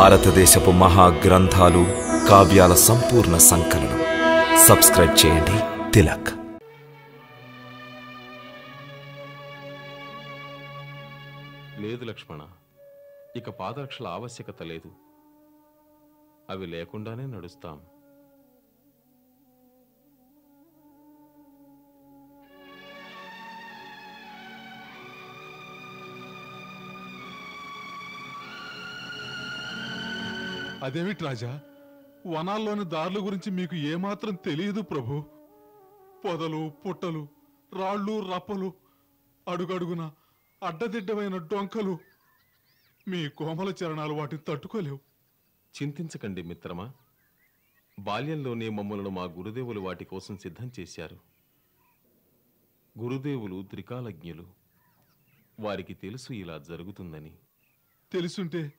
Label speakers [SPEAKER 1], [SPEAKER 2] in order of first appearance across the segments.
[SPEAKER 1] భారతదేశపు మహాగ్రంథాలు కావ్యాల సంపూర్ణ సంకలనం. సబ్స్క్రైబ్ చేయండి తిలక్.
[SPEAKER 2] లేదు లక్ష్మణ, ఇక పాదరక్షల ఆవశ్యకత లేదు. అవి లేకుండానే నడుస్తాం.
[SPEAKER 3] అదేమిటి రాజా, వనాల్లోని దారుల గురించి మీకు ఏమాత్రం తెలియదు ప్రభు. పొదలు, పుట్టలు, రాళ్ళు, రప్పలు, అడుగడుగున అడ్డదిడ్డమైన డొంకలు. మీ కోమల చరణాలు వాటిని తట్టుకోలేవు.
[SPEAKER 2] చింతించకండి మిత్రమా. బాల్యంలోనే మమ్మలను మా గురుదేవులు వాటి కోసం సిద్ధం చేశారు. గురుదేవులు త్రికాలజ్ఞులు. వారికి తెలుసు ఇలా జరుగుతుందని.
[SPEAKER 3] తెలుసుంటే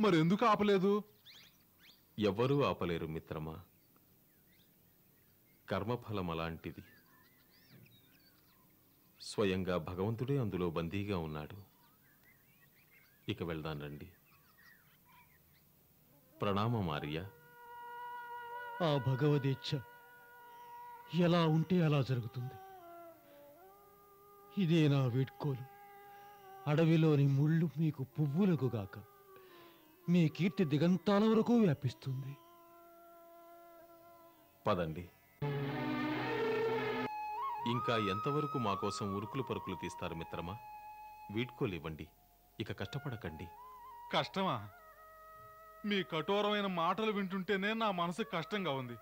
[SPEAKER 3] మరెందుకు ఆపలేదు?
[SPEAKER 2] ఎవ్వరూ ఆపలేరు మిత్రమా. కర్మఫలం అలాంటిది. స్వయంగా భగవంతుడే అందులో బందీగా ఉన్నాడు. ఇక వెళ్దాం రండి. ప్రణామం ఆర్య.
[SPEAKER 4] ఆ భగవదీచ్ఛ ఎలా ఉంటే అలా జరుగుతుంది. ఇదే నా వీడ్కోలు. అడవిలోని ముళ్ళు మీకు పువ్వులకు గాక. మీ కీర్తి దిగంతాల వరకు వ్యాపిస్తుంది.
[SPEAKER 2] పదండి. ఇంకా ఎంతవరకు మా కోసం ఉరుకులు పరుకులు తీస్తారు మిత్రమా? వీడ్కోలివ్వండి. ఇక కష్టపడకండి.
[SPEAKER 3] కష్టమా? మీ కఠోరమైన మాటలు వింటుంటేనే నా మనసు కష్టంగా ఉంది.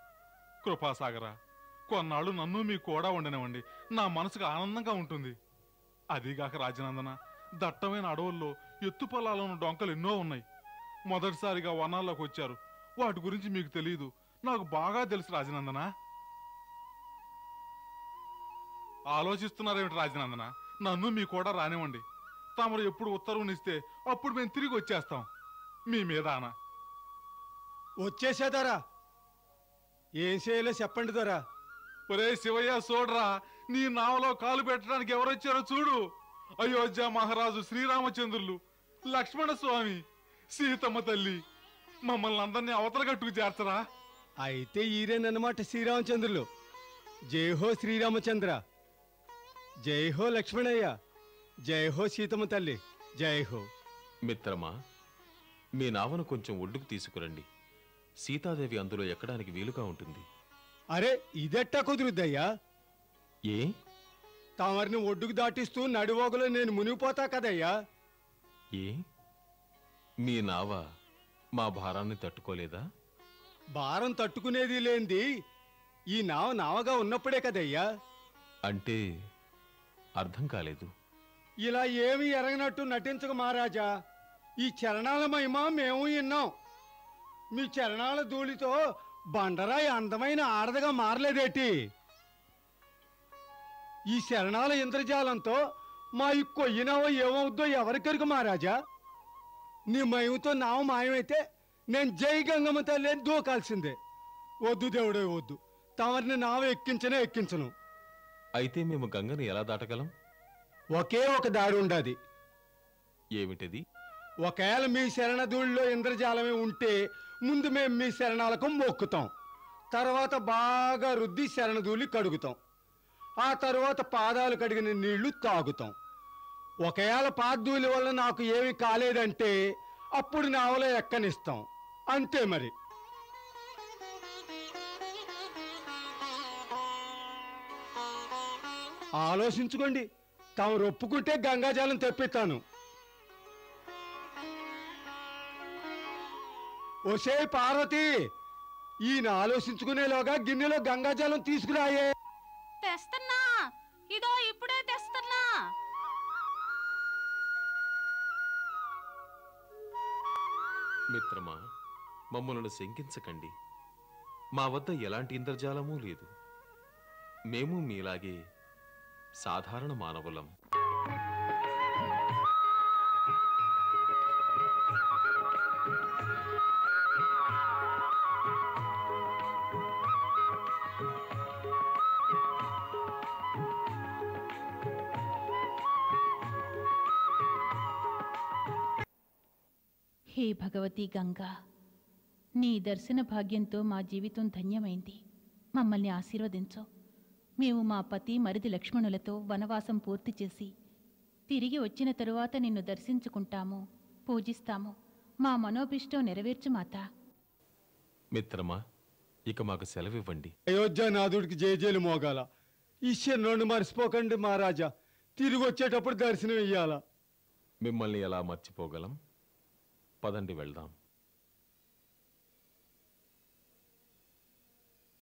[SPEAKER 3] కృపాసాగరా, కొన్నాళ్ళు నన్ను మీ కూడా ఉండనివ్వండి. నా మనసుకు ఆనందంగా ఉంటుంది. అదీగాక రాజనందన, దట్టమైన అడవుల్లో ఎత్తుపల్లాలను డొంకలు ఎన్నో ఉన్నాయి. మొదటిసారిగా వనాల్లోకి వచ్చారు. వాటి గురించి మీకు తెలియదు, నాకు బాగా తెలుసు రాజనందన. ఆలోచిస్తున్నారేమిటి రాజనందన? నన్ను మీ కూడా రానివ్వండి. తమరు ఎప్పుడు ఉత్తర్వునిస్తే అప్పుడు మేము తిరిగి వచ్చేస్తాం. మీ మీద ఆన.
[SPEAKER 4] వచ్చేసేదారా? ఏం చేయాలో చెప్పండి దొరా.
[SPEAKER 3] ఒరే శివయ్య, చూడరా, నీ నావలో కాలు పెట్టడానికి ఎవరొచ్చారో చూడు. అయోధ్య మహారాజు శ్రీరామచంద్రులు, లక్ష్మణ స్వామి, సీతమ్మ తల్లి. మమ్మల్ని అందరినీ అవతల గట్టుకు చేర్చరా.
[SPEAKER 4] అయితే ఈరేనన్నమాట శ్రీరామచంద్రులు. జై హో శ్రీరామచంద్ర, జై హో లక్ష్మణయ్య, జై హో సీతమ్మ తల్లి, జై హో.
[SPEAKER 2] మిత్రమా, మీ నావను కొంచెం ఒడ్డుకు తీసుకురండి. సీతాదేవి అందులో ఎక్కడానికి వీలుగా ఉంటుంది.
[SPEAKER 4] అరే, ఇదెట్టా కుదురుద్దయ్యా?
[SPEAKER 2] ఏ?
[SPEAKER 4] తమరిని ఒడ్డుకు దాటిస్తూ నడివోగలో నేను మునిగిపోతా కదయ్యా.
[SPEAKER 2] ఏ? మీ నావ మా భారాన్ని తట్టుకోలేదా?
[SPEAKER 4] భారం తట్టుకునేది లేంది ఈ నావగా ఉన్నప్పుడే కదయ్యా.
[SPEAKER 2] అంటే అర్థం కాలేదు.
[SPEAKER 4] ఇలా ఏమి ఎరగనట్టు నటించక మహారాజా. ఈ చరణాల మహిమ మేము విన్నాం. మీ చరణాల ధూళితో బండరాయి అందమైన ఆడదగా మారలేదేటి? ఈ శరణాల ఇంద్రజాలంతో మా ఈ కొయ్యినావ ఏమవుద్దో ఎవరికెరుకు మహారాజా. నీ మహిమతో నావ మాయమైతే నేను జై గంగమ్మ తల్లి అని దూకాల్సిందే. వద్దు దేవుడే వద్దు, తమరిని నావ ఎక్కించను.
[SPEAKER 2] అయితే మేము గంగను ఎలా దాటగలం?
[SPEAKER 4] ఒకే ఒక దారి ఉండది.
[SPEAKER 2] ఏమిటది?
[SPEAKER 4] ఒకవేళ మీ శరణధూళిలో ఇంద్రజాలమే ఉంటే ముందు మేము మీ శరణాలకు మొక్కుతాం. తర్వాత బాగా రుద్ది శరణధూళి కడుగుతాం. ఆ తరువాత పాదాలు కడిగిన నీళ్లు తాగుతాం. ఒకవేళ పాదధూళి వల్ల నాకు ఏమి కాలేదంటే అప్పుడు నావలో ఎక్కనిస్తాం. అంతే మరి. ఆలోచించుకోండి. తాము ఒప్పుకుంటే గంగాజలం తెప్పిస్తాను. ఒసే పార్వతి, ఈయన ఆలోచించుకునేలోగా గిన్నెలో గంగాజలం తీసుకురాయే.
[SPEAKER 5] తెస్తున్నా, ఇదో ఇప్పుడే తెస్తున్నా.
[SPEAKER 2] మిత్రమా, మమ్మల్ని శంకించకండి. మా వద్ద ఎలాంటి ఇంద్రజాలమూ లేదు. మేము మీలాగే సాధారణ మానవులం.
[SPEAKER 6] హే భగవతి గంగా, నీ దర్శన భాగ్యంతో మా జీవితం ధన్యమైంది. మమ్మల్ని ఆశీర్వదించు. మేము మా పతి మరిది లక్ష్మణులతో వనవాసం పూర్తి చేసి తిరిగి వచ్చిన తరువాత నిన్ను దర్శించుకుంటాము, పూజిస్తాము. మా మనోభిష్టం నెరవేర్చు మాతా.
[SPEAKER 2] మిత్రమా, ఇక మాకు సెలవివ్వండి.
[SPEAKER 4] అయోధ్యానాథుడికి జయజయలు మోగాల. ఈశ్వరుని మర్చిపోకండి మహారాజా. తిరిగి వచ్చేటప్పుడు దర్శనం ఇయ్యాలా.
[SPEAKER 2] మిమ్మల్ని ఎలా మర్చిపోగలం? పదండి వెళ్దాం.